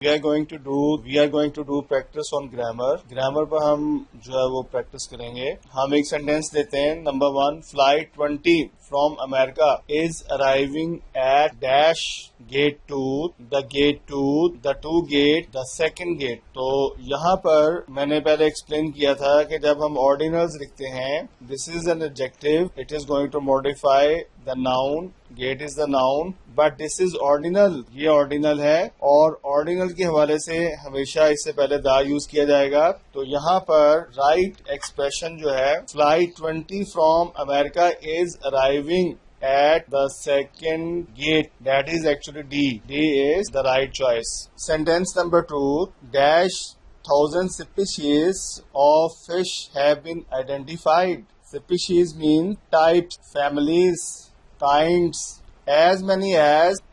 We are going to do practice on grammar पर हम जो है वो प्रैक्टिस करेंगे। हम एक सेंटेंस देते हैं। Number 1, flight 20 from America is arriving at dash gate 2, the two gate, the second gate. तो यहाँ पर मैंने पहले एक्सप्लेन किया था कि जब हम ऑर्डिनल्स लिखते हैं, this is an adjective, it is going to modify the noun, gate is the noun, but this is ordinal, ये ऑर्डिनल है और ऑर्डिनल के हवाले से हमेशा इससे पहले द यूज किया जाएगा। तो यहाँ पर राइट एक्सप्रेशन जो है, flight 20 from America is arriving at the second gate, that is actually D is the right choice. Sentence number 2, dash 1000 species of fish have been identified. Species mean types, families, kinds, as many as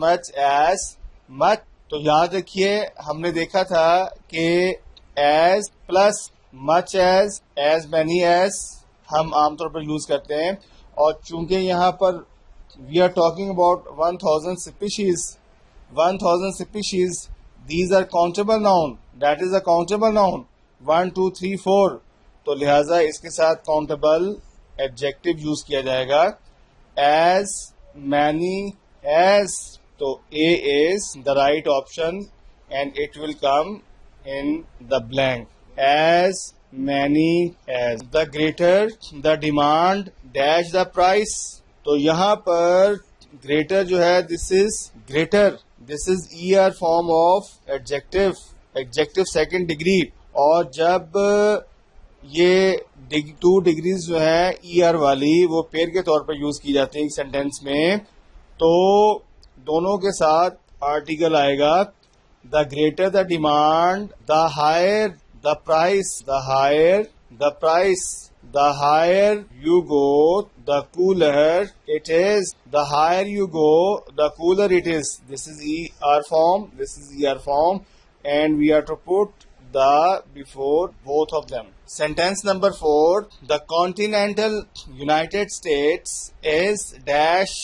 much as much। तो याद रखिए हमने देखा था कि as plus much as many as हम आमतौर पर यूज करते हैं, और चूंकि यहाँ पर we are talking about 1000 species, these are countable noun, that is a countable noun 1 2 3 4। तो लिहाजा इसके साथ काउंटेबल एडजेक्टिव यूज किया जाएगा। एज मैनी एज, तो A is the right option and it will come in the blank. As many as, the greater the demand dash the price। तो यहाँ पर greater जो है, this is ER form of adjective second degree, और जब ये 2 degrees जो है ER वाली वो पेयर के तौर पर यूज की जाती है एक सेंटेंस में, तो दोनों के साथ आर्टिकल आएगा। the greater the demand, the higher the price, the higher you go, the cooler it is, the higher you go, the cooler it is। This is ER form, and we are to put the before both of them। Sentence number 4, the continental United States is dash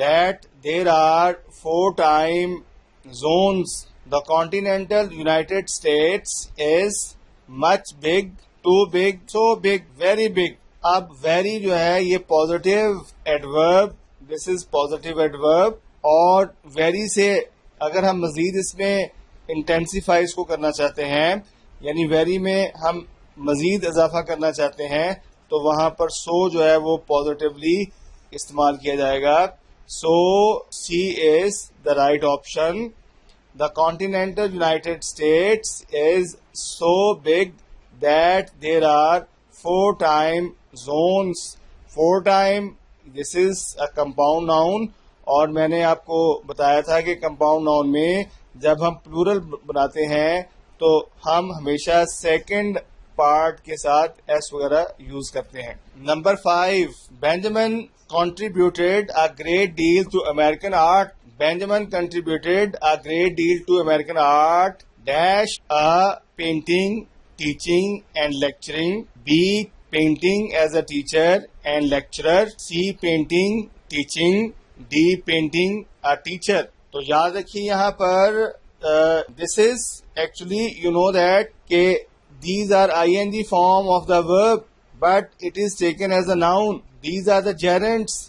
that there are 4 time zones। The continental United States is much big, too big, so big, very big। अब very जो है ये positive adverb, this is positive adverb, और very से अगर हम मजीद इसमें intensify इसको करना चाहते हैं, यानी very में हम मजीद इजाफा करना चाहते हैं, तो वहां पर so जो है वो पॉजिटिवली इस्तेमाल किया जाएगा। So C is the right option। The continental United States is so big that there are 4 time zones। 4 time, this is a compound noun, और मैंने आपको बताया था कि compound noun में जब हम प्लूरल बनाते हैं तो हम हमेशा सेकंड पार्ट के साथ एस वगैरह यूज करते हैं। Number 5, Benjamin contributed a great deal to American art। Benjamin contributed a great deal to American art dash A, painting, teaching and lecturing, B, painting as a teacher and lecturer, C, painting, teaching, D, painting a teacher। तो याद रखिए यहाँ पर this is actually you know that के these are ing form of the verb but it is taken as a noun। These are the gerunds।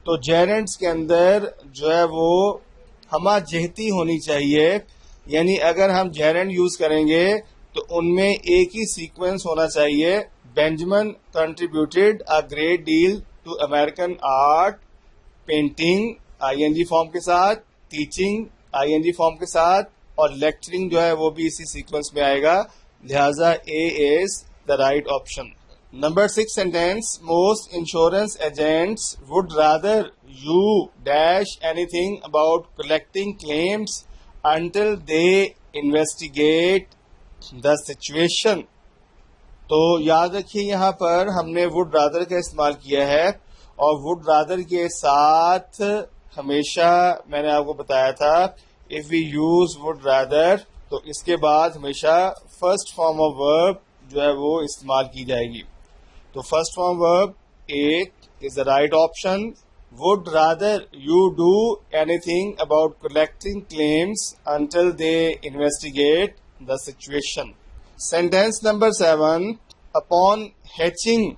तो जेरेंट्स के अंदर जो है वो हमा जहती होनी चाहिए, यानी अगर हम जेरेंट यूज करेंगे तो उनमें एक ही सीक्वेंस होना चाहिए। Benjamin contributed a great deal to American art, painting ING form के साथ, टीचिंग आईएनजी फॉर्म के साथ, और लेक्चरिंग जो है वो भी इसी सीक्वेंस में आएगा। लिहाजा A is the right option. Number 6 sentence, most insurance agents would rather you dash anything about collecting claims until they investigate the situation। तो याद रखिए यहाँ पर हमने would rather का इस्तेमाल किया है, और would rather के साथ हमेशा मैंने आपको बताया था if we use would rather तो इसके बाद हमेशा फर्स्ट फॉर्म ऑफ वर्ब जो है वो इस्तेमाल की जाएगी। तो first form verb A is the right option, would rather you do anything about collecting claims until they investigate the situation. Sentence number 7. Upon hatching,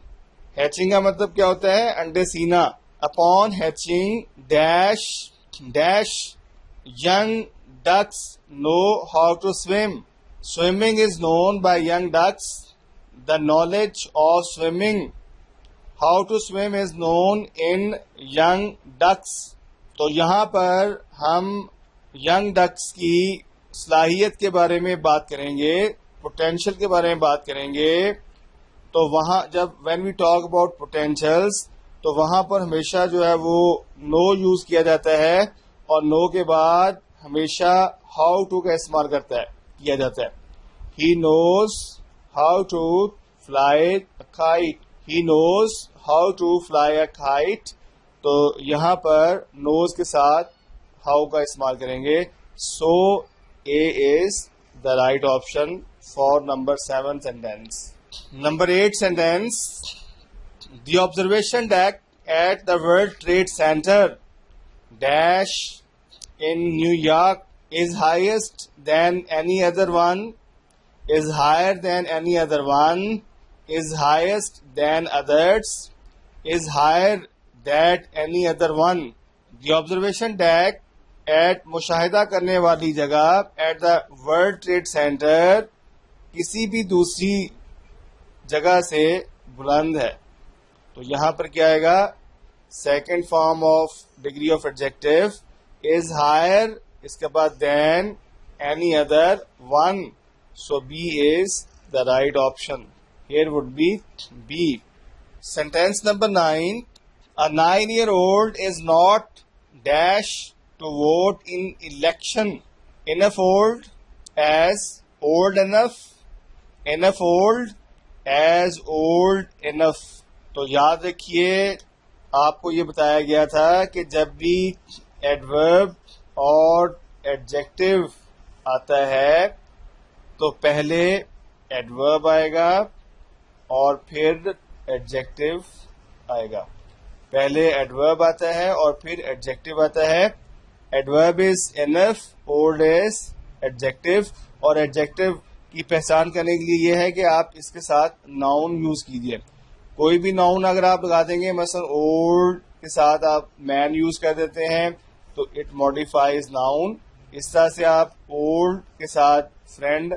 hatching का मतलब क्या होता है? अंडे सीना. Upon hatching dash dash young ducks know how to swim. Swimming is known by young ducks. The knowledge of swimming, how to swim is known in young ducks. तो यहाँ पर हम young ducks की सलाहियत के बारे में बात करेंगे, पोटेंशियल के बारे में बात करेंगे. तो वहाँ जब when we talk about potentials, तो वहाँ पर हमेशा जो है वो no यूज किया जाता है और no के बाद हमेशा how to का इस्तेमाल किया जाता है. He knows how to fly a kite. He knows how to fly a kite. तो यहाँ पर knows के साथ how का इस्तेमाल करेंगे. So A is the right option for number 7 sentence. Number 8 sentence. The observation deck at the World Trade Center dash in New York is highest than any other one, is higher than any other one, is highest than others, is higher than any other one. The observation deck at मुशाहिदा करने वाली जगह at the World Trade Center किसी भी दूसरी जगह से बुलंद है. तो यहाँ पर क्या आएगा? Second form of degree of adjective is higher, इसके बाद than any other one. So B is the right option. Here would be B. Sentence number 9. A 9-year-old is not dash to vote in election. Enough old as old enough, enough old as old enough. तो याद रखिए आपको ये बताया गया था कि जब भी एडवर्ब और एडजेक्टिव आता है तो पहले एडवर्ब आएगा और फिर एडजेक्टिव आएगा. पहले एडवर्ब आता है और फिर एडजेक्टिव आता है. Adverb is enough, old is adjective. और एडजेक्टिव की पहचान करने के लिए यह है कि आप इसके साथ नाउन यूज कीजिए. कोई भी नाउन अगर आप लगा देंगे, मसलन ओल्ड के साथ आप मैन यूज कर देते हैं तो इट मॉडिफाइज नाउन. इस तरह से आप ओल्ड के साथ friend,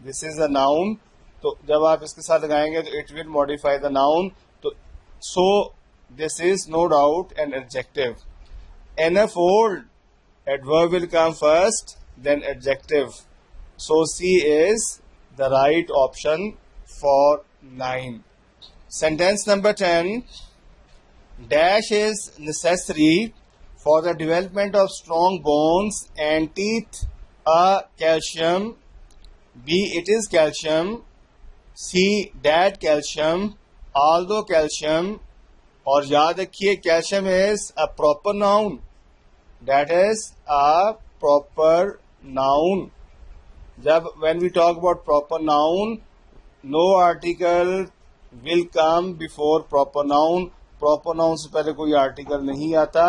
this is a noun, तो जब आप इसके साथ लगाएंगे तो it will modify the noun. तो so this is no doubt an adjective. Enough old, adverb will come first, then adjective. So C is the right option for 9. Sentence number 10. Dash is necessary for the development of strong bones and teeth. A. Calcium. B. It is calcium. C. That calcium. Although calcium. और याद रखिए calcium is a proper noun. That is a proper noun. जब when we talk about proper noun, no article will come before proper noun. Proper noun से पहले कोई article नहीं आता,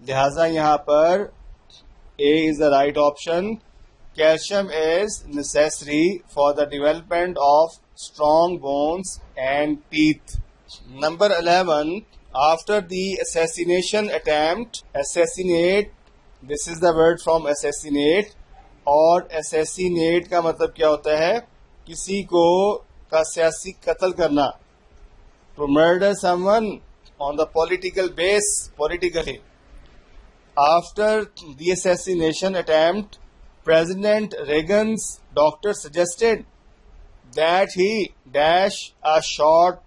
लिहाजा यहाँ पर A is the right option. Calcium is necessary for the development of strong bones and teeth. Number 11. After the assassination attempt, assassinate, this is the word from assassinate. और assassinate का मतलब क्या होता है? किसी को का सियासी कत्ल करना. To murder someone on the political base, politically. After the assassination attempt, President Reagan's doctor suggested that he dash a short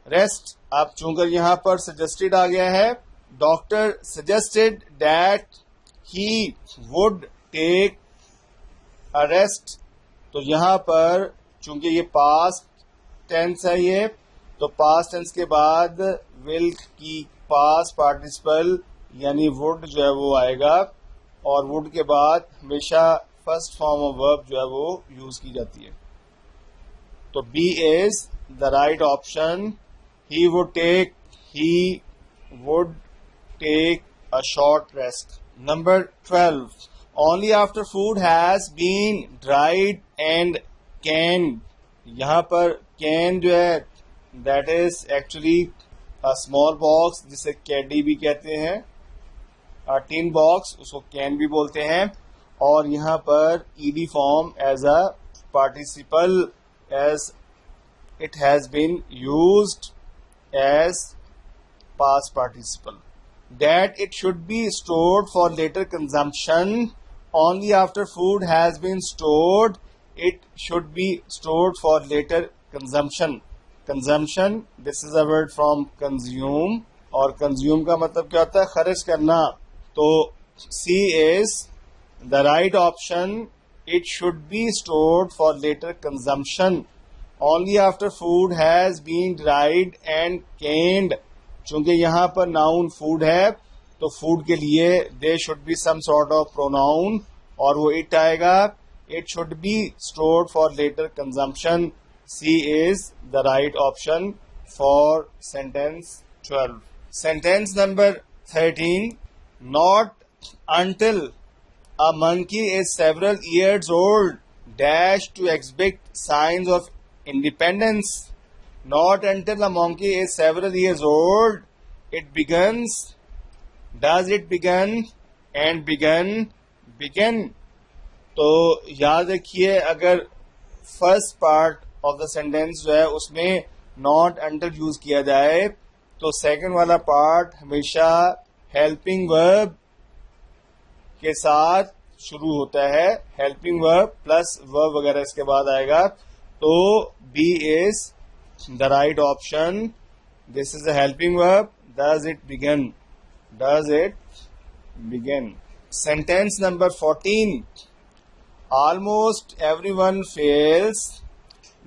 rest. अब चूंकि यहाँ पर suggested आ गया है, doctor suggested that he would take a rest. तो यहाँ पर चूंकि ये past tense है ये, तो past tense के बाद will की past participle यानी would जो है वो आएगा और would के बाद हमेशा first form of verb जो है वो यूज की जाती है. तो B is the right option. He would take, he would take a short rest. Number 12. Only after food has been dried and canned. यहाँ पर can जो है that is actually a small box जिसे caddy भी कहते हैं, tin box उसको can भी बोलते हैं, और यहाँ पर ed form as a participle as it has been used as past participle. That it should be stored for later consumption. Only after food has been stored, it should be stored for later consumption. Consumption, this is a word from consume, और consume का मतलब क्या होता है? खर्च करना. तो C is the right option. It should be stored for later consumption. Only after food has been dried and canned. चूंकि यहाँ पर नाउन फूड है तो फूड के लिए they should be some sort of pronoun और वो इट आएगा. It should be stored for later consumption. C is the right option for sentence 12. Sentence number 13. Not until a monkey is several years old dash to exhibit signs of independence. Not until a monkey is several years old, it begins. Does it begin and begin? तो याद रखिए, अगर first part of the sentence जो है उसमें not until use किया जाए तो सेकंड वाला पार्ट हमेशा हेल्पिंग वर्ब के साथ शुरू होता है. हेल्पिंग वर्ब प्लस वर्ब वगैरह इसके बाद आएगा. तो B is the right option. This is a helping verb. Does it begin? Does it begin? Sentence number 14. Almost everyone fails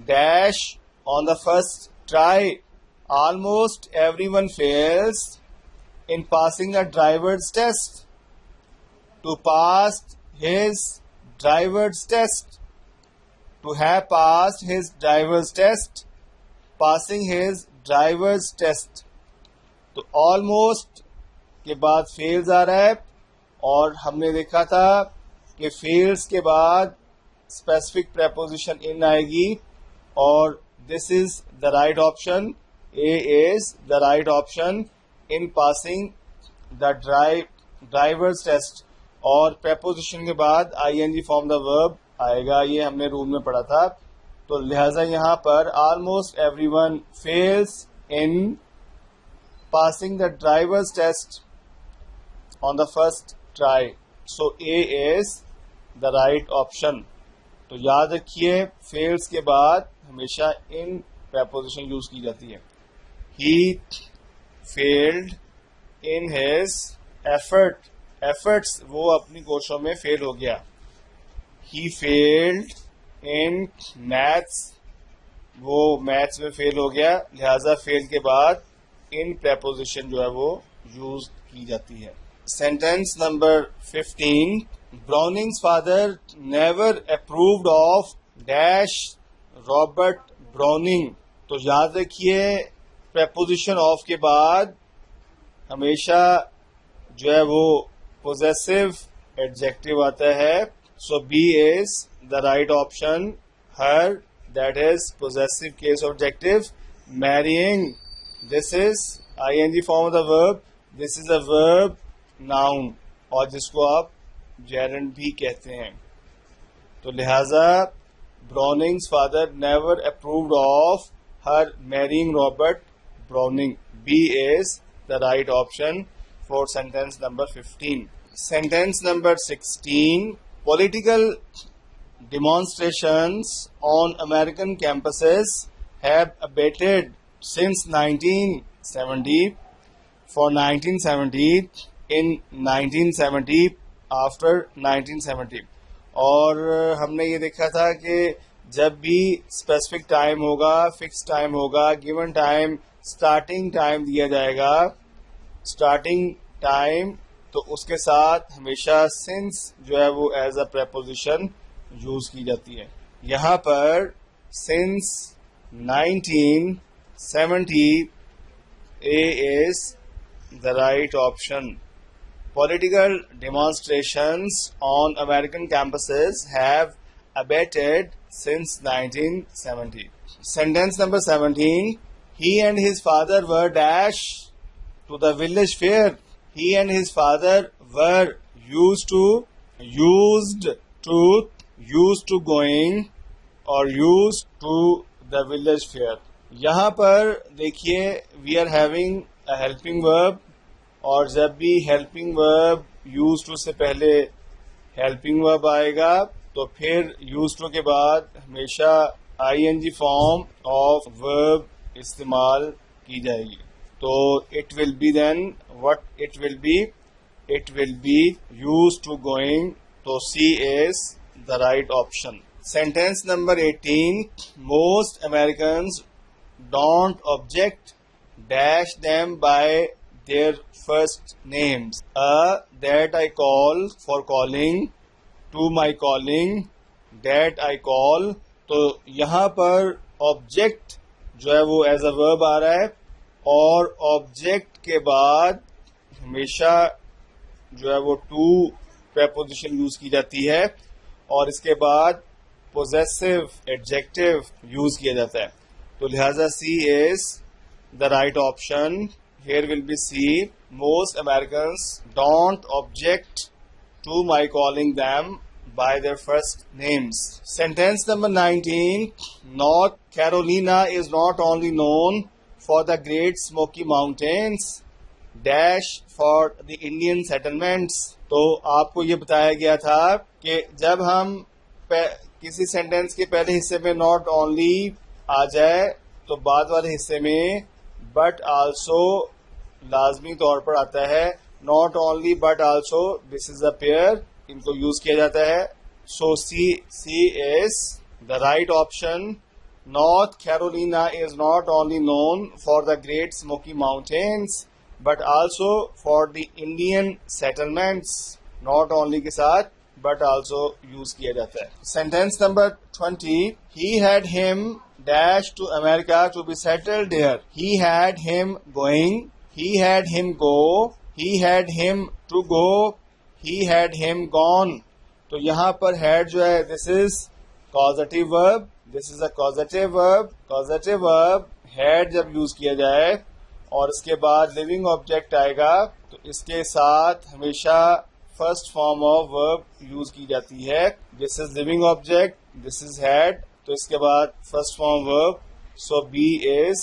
dash on the first try. Almost everyone fails in passing a driver's test. To pass his driver's test. To have passed his driver's test. Passing his driver's test. तो almost के बाद fails आ रहा है और हमने देखा था कि फेल्स के बाद स्पेसिफिक प्रेपोजिशन इन आएगी और this is the right option. A is the right option in passing the driver's test. और प्रेपोजिशन के बाद आईएनजी फॉर्म द वर्ब आएगा. ये हमने रूल में पढ़ा था. तो लिहाजा यहाँ पर almost everyone fails in passing the driver's test on the first try. So A is the right option. तो याद रखिए, फेल्स के बाद हमेशा इन प्रेपोजिशन यूज की जाती है. He failed in his efforts, वो अपनी कोशिशों में फेल हो गया. ही फेल्ड इन मैथ्स, वो मैथ्स में फेल हो गया. लिहाजा फेल के बाद इन प्रेपोजिशन जो है वो यूज की जाती है. Sentence number 15. Browning's father never approved of dash Robert Browning. तो याद रखिए, प्रेपोजिशन ऑफ के बाद हमेशा जो है वो पोजेसिव एडजेक्टिव आता है. So B is the right option. Her, that is possessive case of adjective. Marrying, this is ing form of the verb. This is a verb noun और जिसको आप gerund भी कहते हैं. तो लिहाजा Browning's father never approved of her marrying Robert Browning. B is the right option for sentence number 15. Sentence number 16. Political demonstrations on American campuses have abated since 1970. For 1970, in 1970, after 1970. और हमने ये देखा था कि जब भी स्पेसिफिक टाइम होगा, fix time होगा, गिवन टाइम, स्टार्टिंग टाइम दिया जाएगा, स्टार्टिंग टाइम, तो उसके साथ हमेशा सिंस जो है वो एज अ प्रेपोजिशन यूज की जाती है. यहाँ पर since 1970 A is the right option. Political demonstrations on American campuses have abated since 1970. Sentence number 17. He and his father were dash to the village fair. He and his father were used to going or used to the village fair. यहाँ पर देखिए we are having a helping verb, और जब भी helping verb use to से पहले helping verb आएगा तो फिर यूज टू के बाद हमेशा आईएनजी फॉर्म ऑफ वर्ब इस्तेमाल की जाएगी. तो it will be then what it will be use to going. तो C is the right option. Sentence number 18. Most Americans don't object dash them by their first names. That I call for calling, to my calling, that I call. तो यहाँ पर object जो है वो as a verb आ रहा है, और object के बाद हमेशा जो है वो टू प्रेपोजिशन यूज की जाती है, और इसके बाद पोजेसिव एडजेक्टिव यूज किया जाता है. तो लिहाजा सी is the right option. Here will be C. Most Americans don't object to my calling them by their first names. Sentence number 19. North Carolina is not only known for the Great Smoky Mountains dash for the Indian settlements. तो आपको ये बताया गया था कि जब हम किसी सेंटेंस के पहले हिस्से में नॉट ओनली आ जाए तो बाद वाले हिस्से में बट आल्सो लाजमी तौर पर आता है. Not only but also, this is a pair, इनको यूज किया जाता है. So C is the right option. North Carolina is not only known for the Great Smoky Mountains but also for the Indian settlements. Not only के साथ but also use किया जाता है. Sentence number 20. He had him dash to America to be settled there. He had him going, he had him go, he had him to go, he had him gone. तो यहाँ पर had जो है this is causative verb, this is a causative verb. Causative verb had जब use किया जाए और इसके बाद लिविंग ऑब्जेक्ट आएगा तो इसके साथ हमेशा first form of verb use की जाती है. This is living object, this is had, तो इसके बाद first form verb. So B is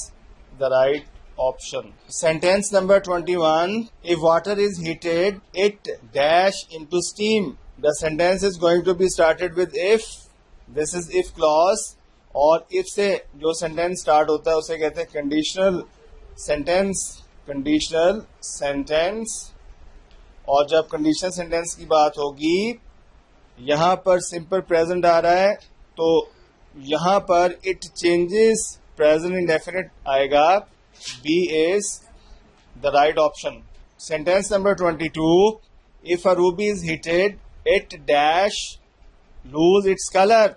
the right option. Sentence number 21. If water is heated it dash into steam. The sentence is going to be started with if. This is if clause, और if से जो sentence start होता है उसे कहते हैं conditional sentence. Conditional sentence. और जब कंडीशनल सेंटेंस की बात होगी, यहां पर सिंपल प्रेजेंट आ रहा है तो यहां पर इट चेंजेस प्रेजेंट इंडेफिनिट आएगा. B is the right option. Sentence number 22. If a ruby is heated it dash lose its colour.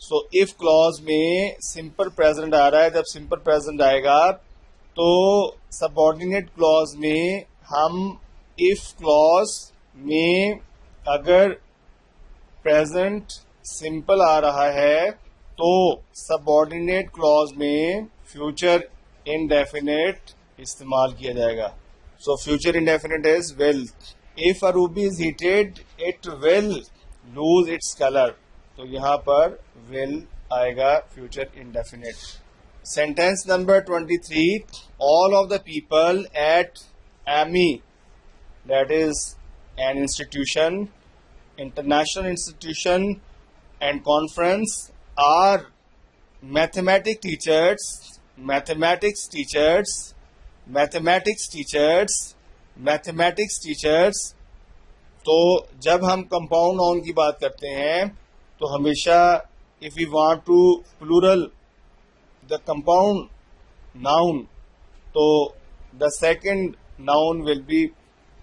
So if clause में सिंपल प्रेजेंट आ रहा है. जब सिंपल प्रेजेंट आएगा तो सबऑर्डिनेट क्लॉज में हम इफ क्लॉज में अगर प्रेजेंट सिंपल आ रहा है तो सबऑर्डिनेट क्लॉज में फ्यूचर इनडेफिनेट इस्तेमाल किया जाएगा. So future indefinite is will. If a ruby is heated it will lose its colour. तो यहाँ पर विल आएगा future indefinite. Sentence number 23. All of the people at Amy, that is an institution, international institution and conference, are mathematics teachers. तो जब हम compound noun की बात करते हैं तो हमेशा if we want to plural the compound noun तो the second noun will be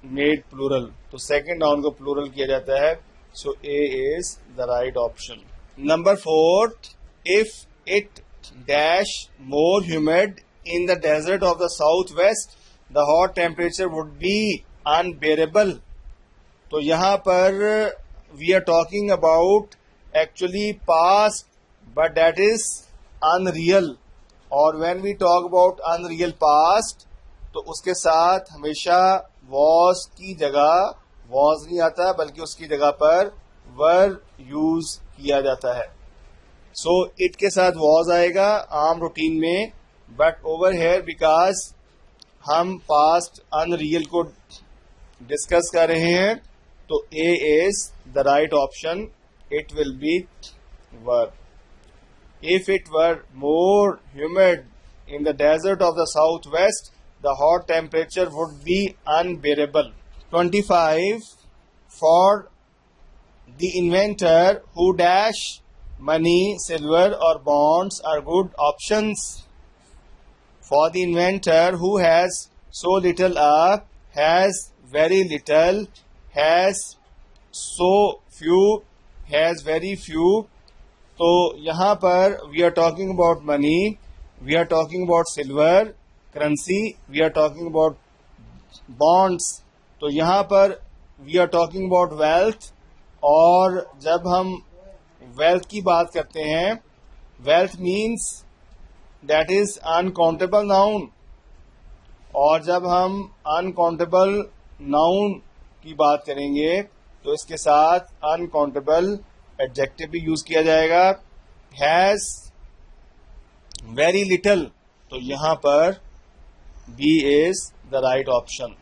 made plural. तो सेकंड नाउन को प्लूरल किया जाता है. So A is the right option. Number 4. If it dash more humid in the desert of the southwest the hot temperature would be unbearable. तो यहाँ पर we are talking about actually past, but that is unreal. और when we talk about unreal past, तो उसके साथ हमेशा was की जगह वॉज नहीं आता, बल्कि उसकी जगह पर वर यूज किया जाता है। सो इट के साथ वॉज आएगा आम रूटीन में, बट ओवर हेयर बिकॉज हम पास्ट अनरियल को डिस्कस कर रहे हैं, तो A is the right option, it will be were. If it were more humid in the desert of the southwest, the hot temperature would be unbearable. 25. For the inventor who dash money, silver or bonds are good options. For the inventor who has so little up, has very little, has so few, has very few. तो यहाँ पर we are talking about money, we are talking about silver currency, we are talking about bonds. तो यहाँ पर we are talking about wealth. और जब हम wealth की बात करते हैं, wealth means that is uncountable noun. और जब हम अनकाउंटेबल नाउन की बात करेंगे, तो इसके साथ अनकाउंटेबल एडजेक्टिव भी यूज किया जाएगा। हैज वेरी लिटल, तो यहां पर B is the right option.